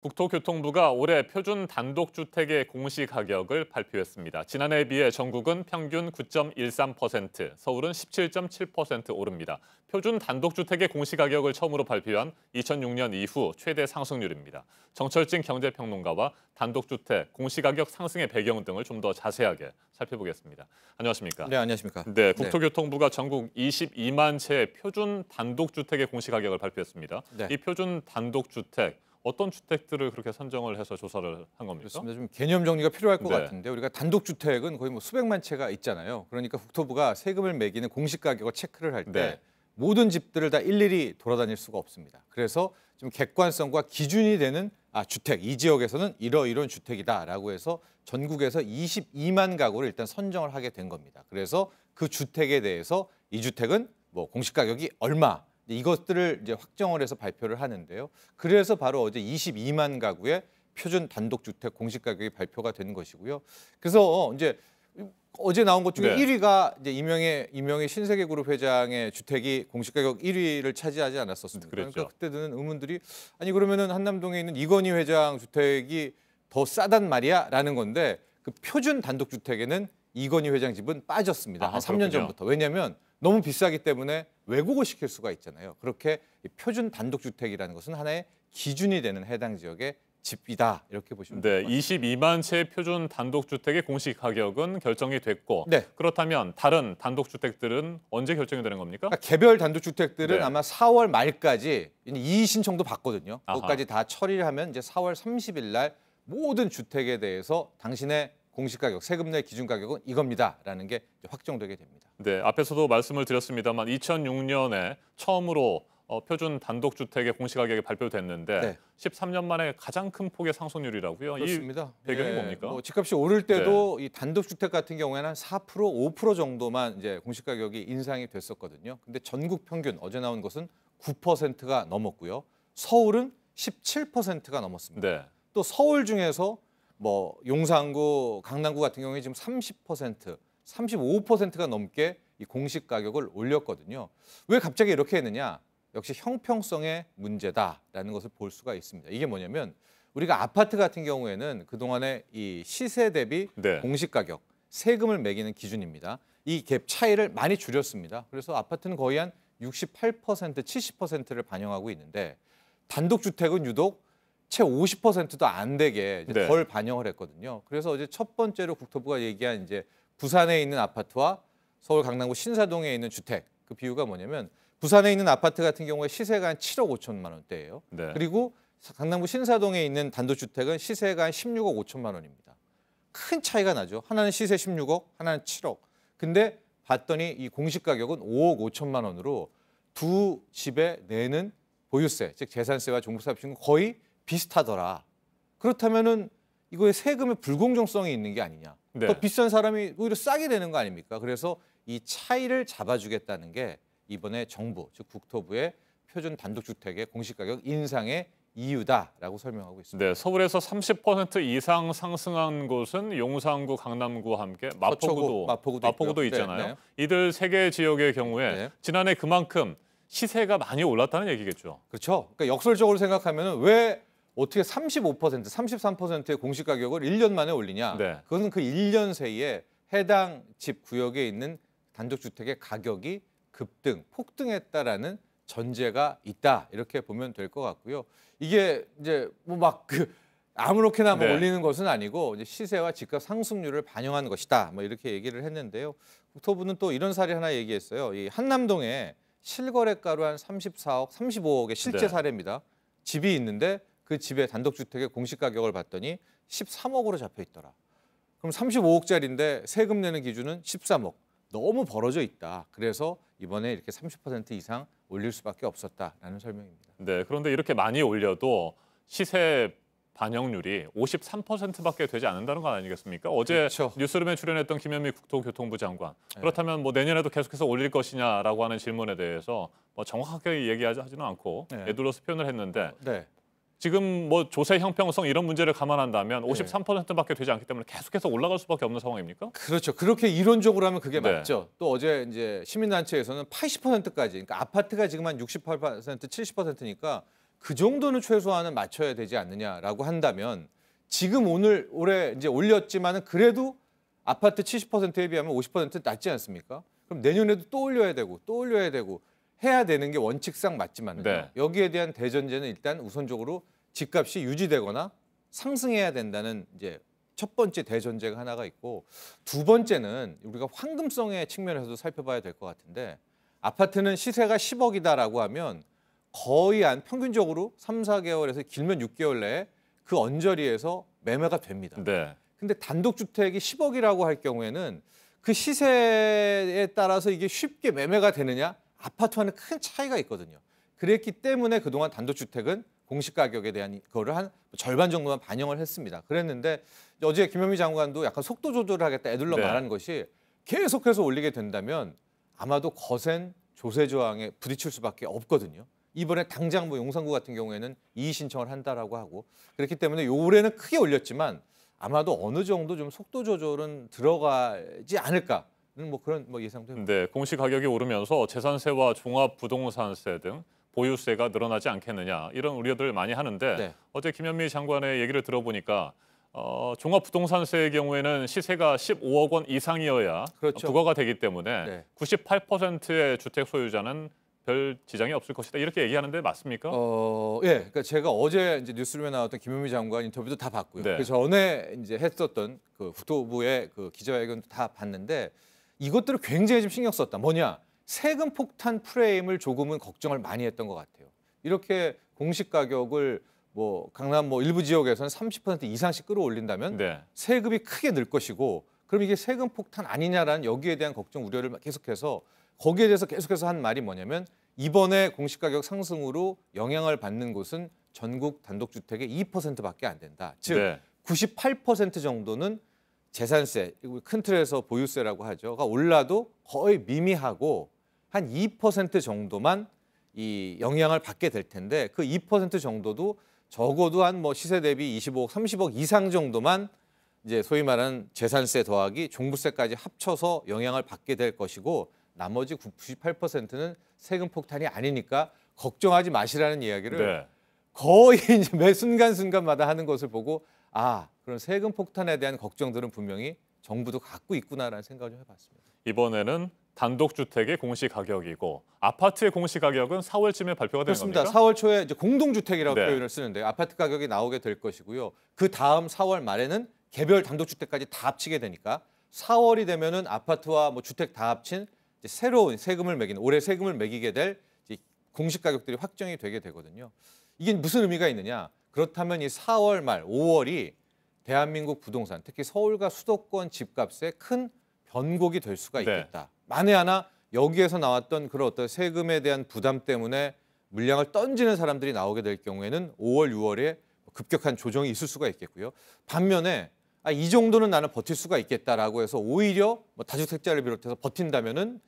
국토교통부가 올해 표준 단독주택의 공시가격을 발표했습니다. 지난해에 비해 전국은 평균 9.13%, 서울은 17.7% 오릅니다. 표준 단독주택의 공시가격을 처음으로 발표한 2006년 이후 최대 상승률입니다. 정철진 경제평론가와 단독주택 공시가격 상승의 배경 등을 좀 더 자세하게 살펴보겠습니다. 안녕하십니까? 네, 안녕하십니까? 네, 국토교통부가 전국 22만 채의 표준 단독주택의 공시가격을 발표했습니다. 네. 이 표준 단독주택, 어떤 주택들을 그렇게 선정을 해서 조사를 한 겁니까? 그렇습니다. 좀 개념 정리가 필요할 것 네. 같은데 우리가 단독주택은 거의 뭐 수백만 채가 있잖아요. 그러니까 국토부가 세금을 매기는 공시가격을 체크를 할 때 네. 모든 집들을 다 일일이 돌아다닐 수가 없습니다. 그래서 좀 객관성과 기준이 되는 주택, 이 지역에서는 이런 주택이다라고 해서 전국에서 22만 가구를 일단 선정을 하게 된 겁니다. 그래서 그 주택에 대해서 이 주택은 뭐 공시가격이 얼마, 이것들을 이제 확정을 해서 발표를 하는데요. 그래서 바로 어제 22만 가구의 표준 단독주택 공시가격이 발표가 되는 것이고요. 그래서 이제 어제 나온 것 중에 네. 1위가 이제 이명희 신세계그룹 회장의 주택이 공시가격 1위를 차지하지 않았었습니까? 그랬죠. 그러니까 그때 드는 의문들이 아니 그러면은 한남동에 있는 이건희 회장 주택이 더 싸단 말이야라는 건데 그 표준 단독주택에는 이건희 회장 집은 빠졌습니다. 한 3년 그렇군요. 전부터. 왜냐하면 너무 비싸기 때문에 왜곡을 시킬 수가 있잖아요. 그렇게 표준 단독주택이라는 것은 하나의 기준이 되는 해당 지역의 집이다. 이렇게 보시면 네, 됩니다. 22만 채의 표준 단독주택의 공시가격은 결정이 됐고 네. 그렇다면 다른 단독주택들은 언제 결정이 되는 겁니까? 그러니까 개별 단독주택들은 네. 아마 4월 말까지 이의 신청도 받거든요. 아하. 그것까지 다 처리를 하면 이제 4월 30일 날 모든 주택에 대해서 당신의 공시가격, 세금 내 기준 가격은 이겁니다라는 게 확정되게 됩니다. 네, 앞에서도 말씀을 드렸습니다만 2006년에 처음으로 표준 단독주택의 공시가격이 발표됐는데 네. 13년 만에 가장 큰 폭의 상승률이라고요. 그렇습니다. 이 배경이 예, 뭡니까? 뭐 집값이 오를 때도 이 단독주택 같은 경우에는 한 4%, 5% 정도만 이제 공시가격이 인상이 됐었거든요. 근데 전국 평균 어제 나온 것은 9%가 넘었고요. 서울은 17%가 넘었습니다. 네. 또 서울 중에서 뭐 용산구, 강남구 같은 경우에 지금 30%, 35%가 넘게 이 공시 가격을 올렸거든요. 왜 갑자기 이렇게 했느냐? 역시 형평성의 문제다라는 것을 볼 수가 있습니다. 이게 뭐냐면 우리가 아파트 같은 경우에는 그동안에 이 시세 대비 네. 공시 가격, 세금을 매기는 기준입니다. 이 갭 차이를 많이 줄였습니다. 그래서 아파트는 거의 한 68%, 70%를 반영하고 있는데 단독주택은 유독 채 50%도 안 되게 이제 네. 덜 반영을 했거든요. 그래서 어제 첫 번째로 국토부가 얘기한 이제 부산에 있는 아파트와 서울 강남구 신사동에 있는 주택 그 비유가 뭐냐면 부산에 있는 아파트 같은 경우에 시세가 한 7억 5천만 원대예요. 네. 그리고 강남구 신사동에 있는 단독주택은 시세가 한 16억 5천만 원입니다. 큰 차이가 나죠. 하나는 시세 16억, 하나는 7억. 근데 봤더니 이 공시가격은 5억 5천만 원으로 두 집에 내는 보유세, 즉 재산세와 종부세 합친 건 거의 비슷하더라. 그렇다면은 이거에 세금의 불공정성이 있는 게 아니냐. 네. 더 비싼 사람이 오히려 싸게 되는 거 아닙니까? 그래서 이 차이를 잡아주겠다는 게 이번에 정부, 즉 국토부의 표준 단독주택의 공시가격 인상의 이유다라고 설명하고 있습니다. 네, 서울에서 30% 이상 상승한 곳은 용산구, 강남구와 함께 서초구, 마포구도 마포구도 있고요. 있잖아요. 네, 이들 세 개 지역의 경우에 네. 지난해 그만큼 시세가 많이 올랐다는 얘기겠죠. 그렇죠. 그러니까 역설적으로 생각하면은 왜 어떻게 35%, 33%의 공시가격을 1년 만에 올리냐? 네. 그것은 그 1년 사이에 해당 집 구역에 있는 단독주택의 가격이 급등, 폭등했다라는 전제가 있다 이렇게 보면 될 것 같고요. 이게 이제 뭐 막 그 아무렇게나 뭐 네. 올리는 것은 아니고 이제 시세와 집값 상승률을 반영한 것이다. 뭐 이렇게 얘기를 했는데요. 국토부는 또 이런 사례 하나 얘기했어요. 이 한남동에 실거래가로 한 34억, 35억의 실제 네. 사례입니다. 집이 있는데 그 집의 단독주택의 공시가격을 봤더니 13억으로 잡혀 있더라. 그럼 35억짜리인데 세금 내는 기준은 13억. 너무 벌어져 있다. 그래서 이번에 이렇게 30% 이상 올릴 수밖에 없었다라는 설명입니다. 네, 그런데 이렇게 많이 올려도 시세 반영률이 53%밖에 되지 않는다는 건 아니겠습니까? 어제 그렇죠. 뉴스룸에 출연했던 김현미 국토교통부 장관. 그렇다면 뭐 내년에도 계속해서 올릴 것이냐라고 하는 질문에 대해서 뭐 정확하게 얘기하지는 않고 네. 에둘러서 표현을 했는데 네. 지금 뭐 조세 형평성 이런 문제를 감안한다면 53%밖에 되지 않기 때문에 계속해서 올라갈 수밖에 없는 상황입니까? 그렇죠. 그렇게 이론적으로 하면 그게 네. 맞죠. 또 어제 이제 시민단체에서는 80%까지, 그러니까 아파트가 지금 한 68%, 70%니까 그 정도는 최소한은 맞춰야 되지 않느냐라고 한다면 지금 올해 이제 올렸지만은 그래도 아파트 70%에 비하면 50% 낮지 않습니까? 그럼 내년에도 또 올려야 되고 또 올려야 되고 해야 되는 게 원칙상 맞지만은 네. 여기에 대한 대전제는 일단 우선적으로 집값이 유지되거나 상승해야 된다는 이제 첫 번째 대전제가 하나가 있고 두 번째는 우리가 황금성의 측면에서도 살펴봐야 될 것 같은데 아파트는 시세가 10억이다라고 하면 거의 평균적으로 3, 4개월에서 길면 6개월 내에 그 언저리에서 매매가 됩니다. 네. 근데 단독주택이 10억이라고 할 경우에는 그 시세에 따라서 이게 쉽게 매매가 되느냐? 아파트와는 큰 차이가 있거든요. 그랬기 때문에 그동안 단독주택은 공시가격에 대한 거를 한 절반 정도만 반영을 했습니다. 그랬는데 어제 김현미 장관도 약간 속도 조절을 하겠다 애둘러 네. 말한 것이 계속해서 올리게 된다면 아마도 거센 조세 저항에 부딪힐 수밖에 없거든요. 이번에 당장 뭐 용산구 같은 경우에는 이의 신청을 한다라고 하고 그렇기 때문에 올해는 크게 올렸지만 아마도 어느 정도 좀 속도 조절은 들어가지 않을까는 뭐 그런 예상도 해봅니다. 네, 공시 가격이 오르면서 재산세와 종합부동산세 등 보유세가 늘어나지 않겠느냐 이런 우려들 많이 하는데 네. 어제 김현미 장관의 얘기를 들어보니까 종합부동산세의 경우에는 시세가 15억 원 이상이어야 그렇죠. 부과가 되기 때문에 네. 98%의 주택 소유자는 별 지장이 없을 것이다 이렇게 얘기하는데 맞습니까? 예, 그러니까 제가 어제 이제 뉴스룸에 나왔던 김현미 장관 인터뷰도 다 봤고요. 네. 그 전에 이제 했었던 그 국토부의 그 기자회견도 다 봤는데 이것들을 굉장히 좀 신경 썼다. 뭐냐? 세금 폭탄 프레임을 조금은 걱정을 많이 했던 것 같아요. 이렇게 공시 가격을 강남 일부 지역에서는 30% 이상씩 끌어올린다면 네. 세금이 크게 늘 것이고 그럼 이게 세금 폭탄 아니냐라는 여기에 대한 걱정 우려를 계속해서 거기에 대해서 계속해서 한 말이 뭐냐면 이번에 공시가격 상승으로 영향을 받는 곳은 전국 단독주택의 2%밖에 안 된다. 즉 네. 98% 정도는 재산세, 큰 틀에서 보유세라고 하죠.가 올라도 거의 미미하고 한 2% 정도만 이 영향을 받게 될 텐데 그 2% 정도도 적어도 한 시세 대비 25억, 30억 이상 정도만 이제 소위 말하는 재산세 더하기 종부세까지 합쳐서 영향을 받게 될 것이고 나머지 98%는 세금 폭탄이 아니니까 걱정하지 마시라는 이야기를 네. 거의 이제 매 순간순간마다 하는 것을 보고 그런 세금 폭탄에 대한 걱정들은 분명히 정부도 갖고 있구나라는 생각을 좀 해봤습니다. 이번에는 단독주택의 공시 가격이고 아파트의 공시 가격은 4월쯤에 발표가 되는 그렇습니다. 겁니까? 4월 초에 이제 공동주택이라고 네. 표현을 쓰는데 아파트 가격이 나오게 될 것이고요. 그 다음 4월 말에는 개별 단독주택까지 다 합치게 되니까 4월이 되면은 아파트와 주택 다 합친 이제 새로운 세금을 매기는 올해 세금을 매기게 될 이제 공시 가격들이 확정이 되게 되거든요. 이게 무슨 의미가 있느냐? 그렇다면 이 4월 말 5월이 대한민국 부동산 특히 서울과 수도권 집값에 큰 변곡이 될 수가 있겠다. 만에 하나 여기에서 나왔던 그런 어떤 세금에 대한 부담 때문에 물량을 던지는 사람들이 나오게 될 경우에는 5월, 6월에 급격한 조정이 있을 수가 있겠고요. 반면에 이 정도는 나는 버틸 수가 있겠다라고 해서 오히려 다주택자를 비롯해서 버틴다면은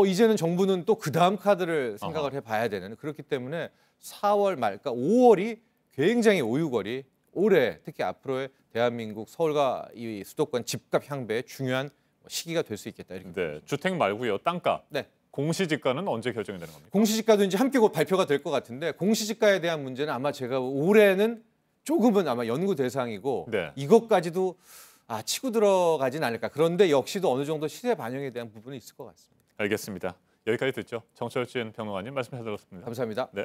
이제는 정부는 또 그 다음 카드를 생각을 해봐야 되는 그렇기 때문에 4월 말, 그러니까 5월이 굉장히 오유거리 올해 특히 앞으로의 대한민국 서울과 이 수도권 집값 향배의 중요한 시기가 될 수 있겠다 이렇게. 네, 주택 말고요. 땅값. 네. 공시지가는 언제 결정이 되는 겁니까? 공시지가도 이제 함께 곧 발표가 될 것 같은데 공시지가에 대한 문제는 아마 제가 올해는 조금은 아마 연구 대상이고 네. 이것까지도 치고 들어가진 않을까. 그런데 역시도 어느 정도 시세 반영에 대한 부분이 있을 것 같습니다. 알겠습니다. 여기까지 듣죠. 정철진 평론가님 말씀 잘 들었습니다. 감사합니다. 네.